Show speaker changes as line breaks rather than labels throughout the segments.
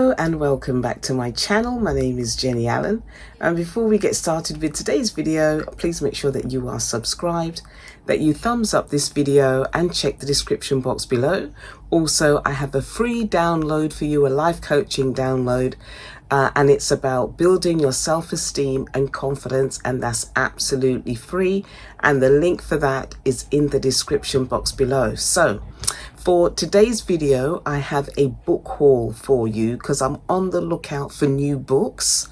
Hello and welcome back to my channel. My name is Jenny Allen, and before we get started with today's video, please make sure that you are subscribed, that you thumbs up this video and check the description box below. Also, I have a free download for you, a life coaching download, and it's about building your self-esteem and confidence, and that's absolutely free, and the link for that is in the description box below. So for today's video, I have a book haul for you because I'm on the lookout for new books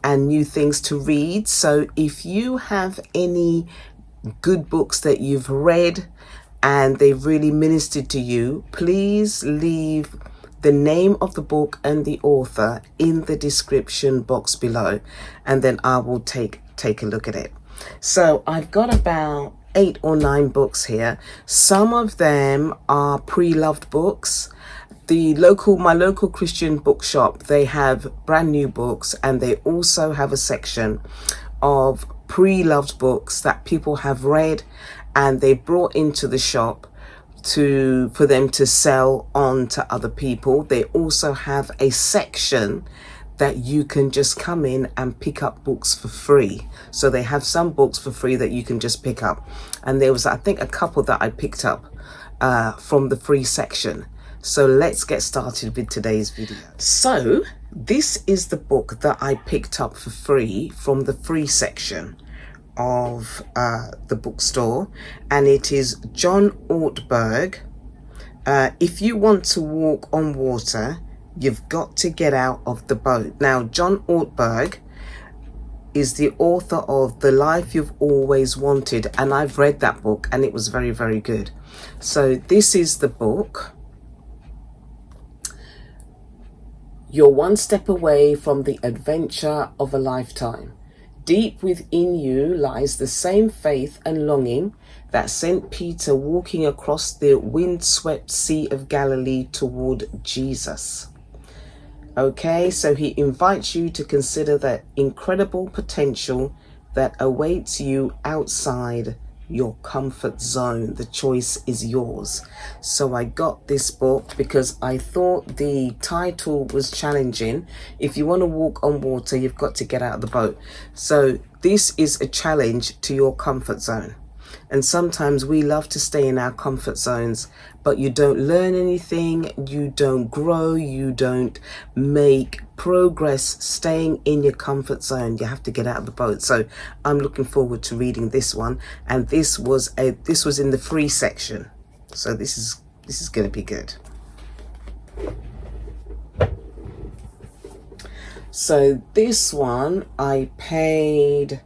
and new things to read. So if you have any good books that you've read and they've really ministered to you, please leave the name of the book and the author in the description box below, and then I will take a look at it. So I've got about 8 or 9 books here. Some of them are pre-loved books. My local Christian bookshop, they have brand new books, and they also have a section of pre-loved books that people have read and they brought into the shop for them to sell on to other people. They also have a section that you can just come in and pick up books for free. So they have some books for free that you can just pick up. And there was, I think, a couple that I picked up from the free section. So let's get started with today's video. So this is the book that I picked up for free from the free section of the bookstore, and it is John Ortberg. If you want to walk on water, you've got to get out of the boat. Now, John Ortberg is the author of The Life You've Always Wanted, and I've read that book and it was very, very good. So this is the book. You're one step away from the adventure of a lifetime. Deep within you lies the same faith and longing that sent Peter walking across the windswept Sea of Galilee toward Jesus. Okay, so he invites you to consider the incredible potential that awaits you outside your comfort zone. The choice is yours. So I got this book because I thought the title was challenging. If you want to walk on water, you've got to get out of the boat. So this is a challenge to your comfort zone. And sometimes we love to stay in our comfort zones, but you don't learn anything, you don't grow, you don't make progress staying in your comfort zone. You have to get out of the boat. So I'm looking forward to reading this one, and this was in the free section. So this is going to be good. So this one I paid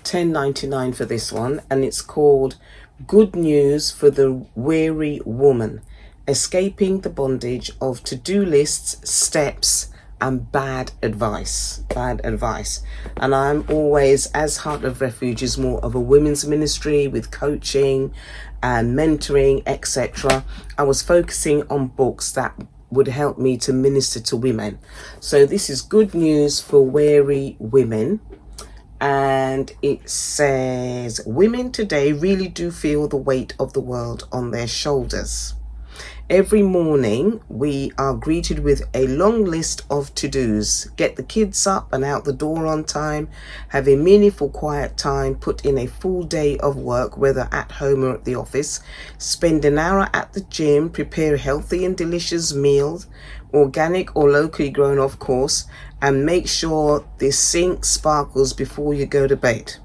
$10.99 for this one, and it's called Good News for the Weary Woman: Escaping the Bondage of To-Do Lists, Steps and Bad Advice. And I'm always, as Heart of Refuge is more of a women's ministry with coaching and mentoring, etc., I was focusing on books that would help me to minister to women. So this is Good News for Weary Women. And it says, women today really do feel the weight of the world on their shoulders. Every morning we are greeted with a long list of to-dos. Get the kids up and out the door on time, have a meaningful quiet time, put in a full day of work, whether at home or at the office, spend an hour at the gym, prepare healthy and delicious meals, organic or locally grown of course, and make sure the sink sparkles before you go to bed.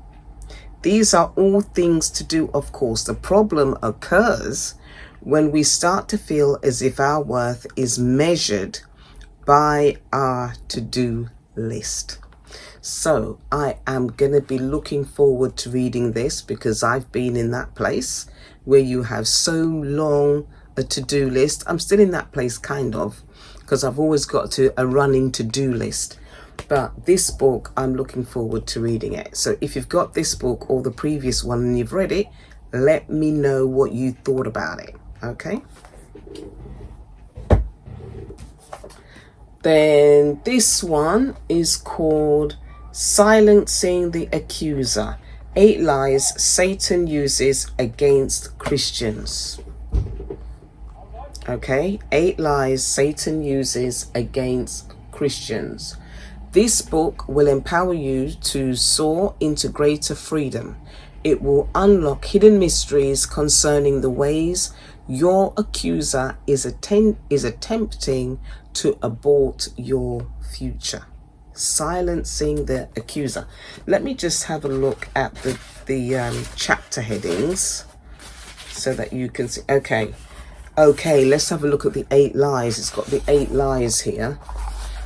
These are all things to do, of course. The problem occurs when we start to feel as if our worth is measured by our to-do list. So I am going to be looking forward to reading this, because I've been in that place where you have so long a to-do list. I'm still in that place, kind of, because I've always got a running to-do list. But this book, I'm looking forward to reading it. So if you've got this book or the previous one and you've read it, let me know what you thought about it. Okay. Then this one is called Silencing the Accuser: 8 Lies Satan Uses Against Christians. Okay, 8 lies Satan uses against Christians. This book will empower you to soar into greater freedom. It will unlock hidden mysteries concerning the ways your accuser is attempting to abort your future. Silencing the accuser. Let me just have a look at the chapter headings so that you can see. Okay, let's have a look at the 8 lies. It's got the 8 lies here.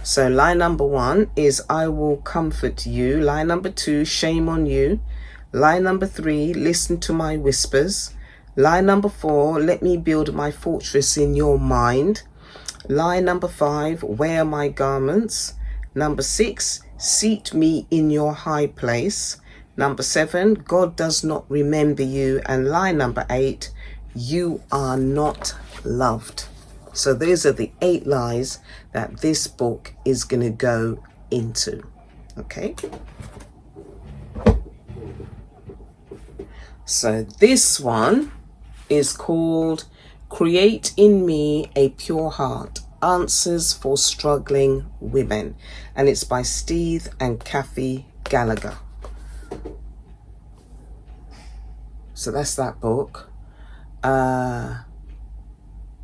So lie number 1 is I will comfort you. Lie number 2, shame on you. Lie number 3, listen to my whispers. Lie number 4, let me build my fortress in your mind. Lie number 5, wear my garments. Number 6, seat me in your high place. Number 7, God does not remember you. And lie number 8, you are not loved. So those are the 8 lies that this book is going to go into. Okay. So this one is called Create in Me a Pure Heart, Answers for Struggling Women. And it's by Steve and Kathy Gallagher. So that's that book.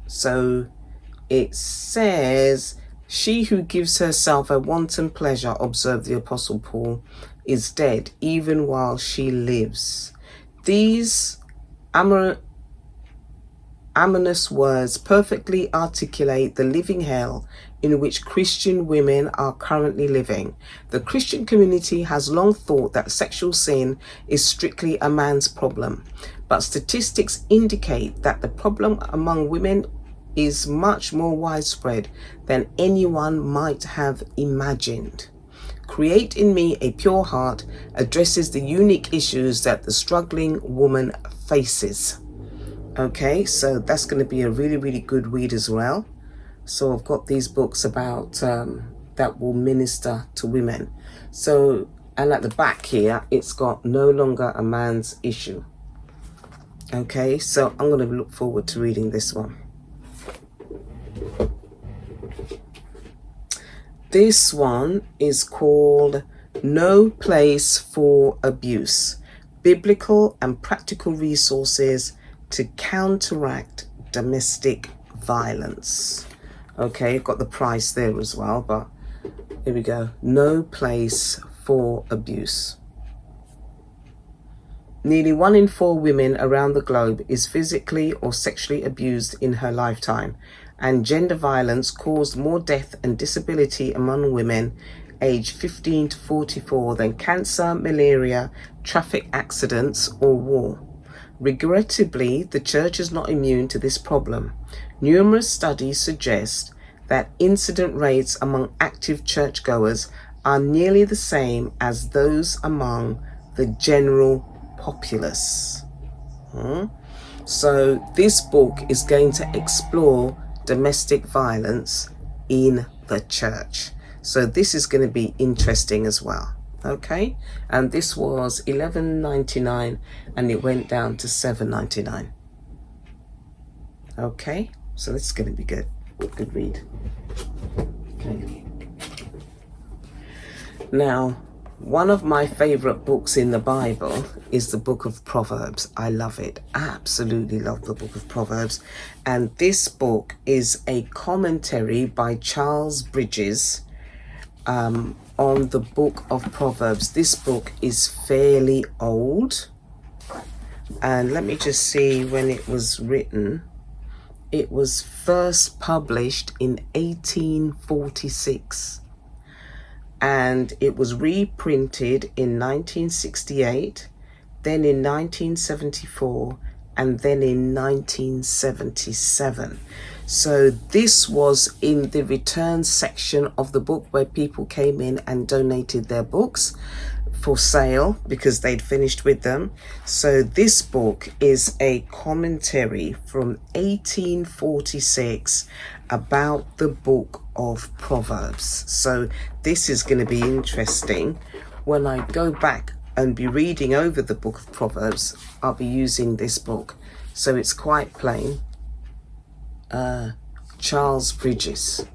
So it says, she who gives herself a wanton pleasure, observed the Apostle Paul, is dead even while she lives. These ominous words perfectly articulate the living hell in which Christian women are currently living. The Christian community has long thought that sexual sin is strictly a man's problem, but statistics indicate that the problem among women is much more widespread than anyone might have imagined. Create in Me a Pure Heart addresses the unique issues that the struggling woman faces. Okay, so that's going to be a really, really good read as well. So I've got these books about that will minister to women. So, and at the back here, it's got no longer a man's issue. Okay, so I'm going to look forward to reading this one. This one is called No Place for Abuse, Biblical and Practical Resources to Counteract Domestic Violence. Okay, got the price there as well, but here we go. No Place for Abuse. Nearly 1 in 4 women around the globe is physically or sexually abused in her lifetime, and gender violence caused more death and disability among women aged 15 to 44 than cancer, malaria, traffic accidents, or war. Regrettably, the church is not immune to this problem. Numerous studies suggest that incident rates among active churchgoers are nearly the same as those among the general populace. So this book is going to explore domestic violence in the church. So this is going to be interesting as well. Okay, and this was $11.99 and it went down to $7.99. Okay, so this is going to be good read. Okay, now one of my favorite books in the Bible is the Book of Proverbs. I love it. Absolutely love the Book of Proverbs. And this book is a commentary by Charles Bridges on the Book of Proverbs. This book is fairly old. And let me just see when it was written. It was first published in 1846. And it was reprinted in 1968, then in 1974, and then in 1977. So this was in the return section of the book where people came in and donated their books for sale because they'd finished with them. So this book is a commentary from 1846 about the Book of Proverbs. So this is going to be interesting. When I go back and be reading over the Book of Proverbs, I'll be using this book. So it's quite plain. Charles Bridges.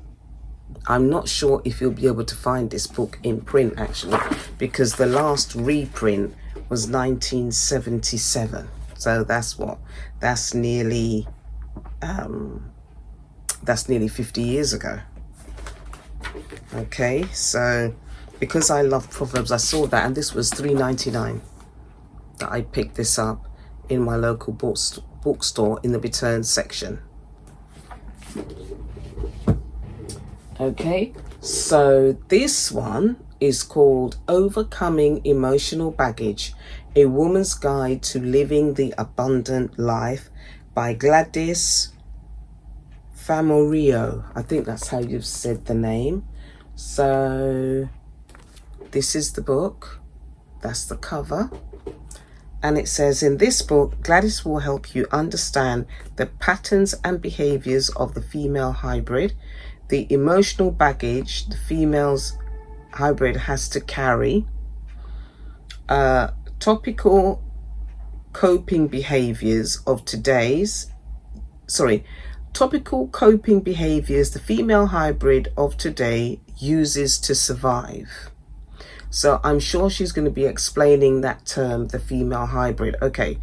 I'm not sure if you'll be able to find this book in print actually, because the last reprint was 1977. So that's nearly 50 years ago. Okay, so because I love Proverbs, I saw that, and this was $3.99 that I picked this up in my local bookstore in the return section. Okay, so this one is called Overcoming Emotional Baggage, A Woman's Guide to Living the Abundant Life by Gladys Famorio. I think that's how you've said the name. So this is the book. That's the cover. And it says, in this book, Gladys will help you understand the patterns and behaviors of the female hybrid, the emotional baggage the female's hybrid has to carry, topical coping behaviors the female hybrid of today uses to survive. So I'm sure she's going to be explaining that term, the female hybrid. Okay,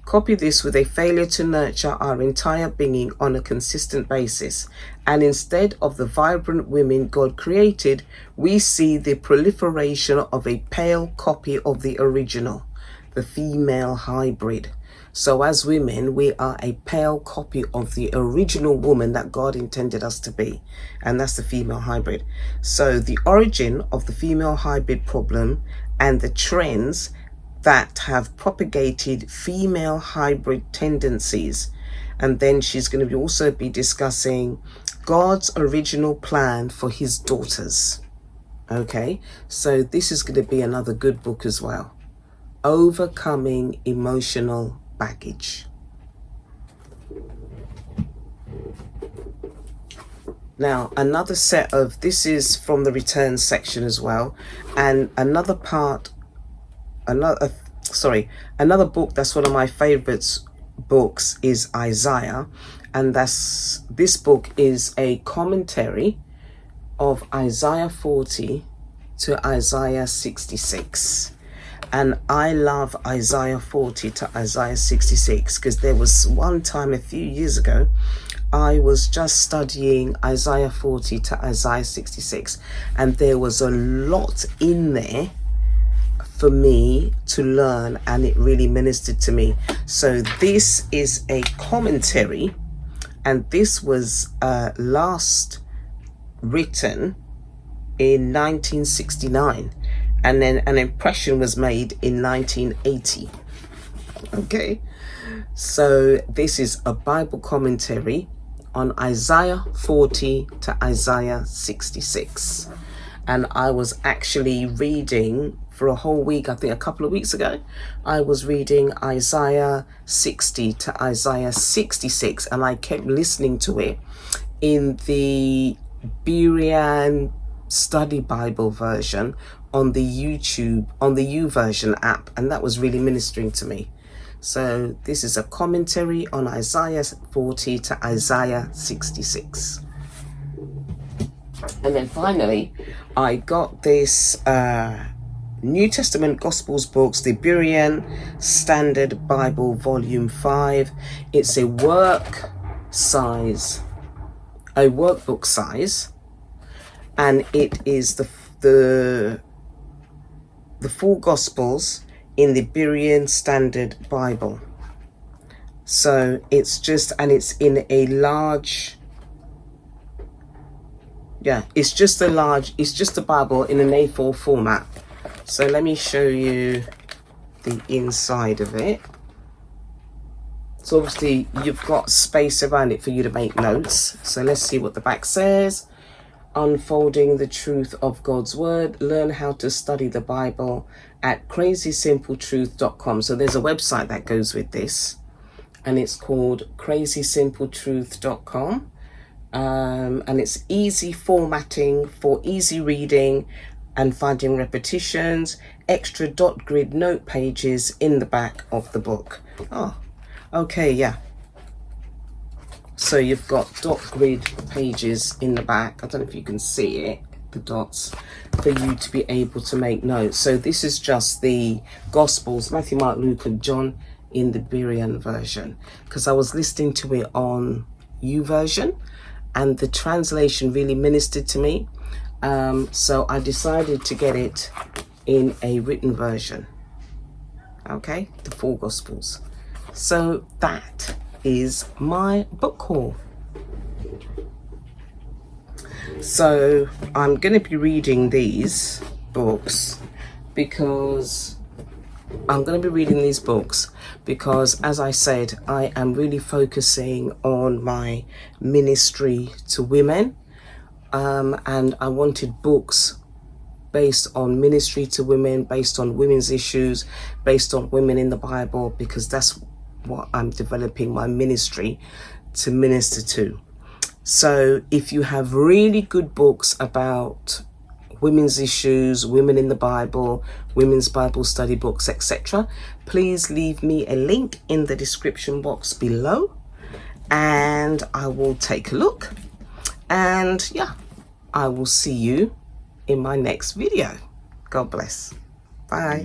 copy this: with a failure to nurture our entire being on a consistent basis, and instead of the vibrant women God created, we see the proliferation of a pale copy of the original, the female hybrid. So as women, we are a pale copy of the original woman that God intended us to be, and that's the female hybrid. So the origin of the female hybrid problem and the trends that have propagated female hybrid tendencies. And then she's going to also be discussing God's original plan for his daughters. Okay, so this is going to be another good book as well. Overcoming Emotional Baggage. Now, another set of, this is from the return section as well, and another book that's one of my favorites books is Isaiah, and this book is a commentary of Isaiah 40 to Isaiah 66. And I love Isaiah 40 to Isaiah 66 because there was one time a few years ago I was just studying Isaiah 40 to Isaiah 66, and there was a lot in there for me to learn, and it really ministered to me. So this is a commentary, and this was last written in 1969, and then an impression was made in 1980. Okay, so this is a Bible commentary on Isaiah 40 to Isaiah 66. And I was actually reading for a whole week, I think a couple of weeks ago, I was reading Isaiah 60 to Isaiah 66, and I kept listening to it in the Berean Study Bible version on the YouTube, on the YouVersion app, and that was really ministering to me. So this is a commentary on Isaiah 40 to Isaiah 66. And then finally, I got this New Testament Gospels books, the Berean Standard Bible Volume 5. It's a workbook size, and it is the full Gospels in the Berean Standard Bible. So it's just, and it's in a large, it's just a Bible in an A4 format. So let me show you the inside of it. So obviously you've got space around it for you to make notes. So let's see what the back says. Unfolding the truth of God's word. Learn how to study the Bible at crazysimpletruth.com. So there's a website that goes with this, and it's called crazysimpletruth.com. And it's easy formatting for easy reading and finding repetitions, extra dot grid note pages in the back of the book. Oh, okay, yeah. So you've got dot grid pages in the back. I don't know if you can see it, the dots, for you to be able to make notes. So this is just the Gospels, Matthew, Mark, Luke and John in the Berean version, because I was listening to it on YouVersion and the translation really ministered to me. So I decided to get it in a written version. Okay, the 4 Gospels. So that is my book haul. So I'm going to be reading these books because as I said, I am really focusing on my ministry to women, and I wanted books based on ministry to women, based on women's issues, based on women in the Bible, because that's what I'm developing my ministry to minister to. So if you have really good books about women's issues, women in the Bible, women's Bible study books, etc., please leave me a link in the description box below and I will take a look. And yeah, I will see you in my next video. God bless. Bye.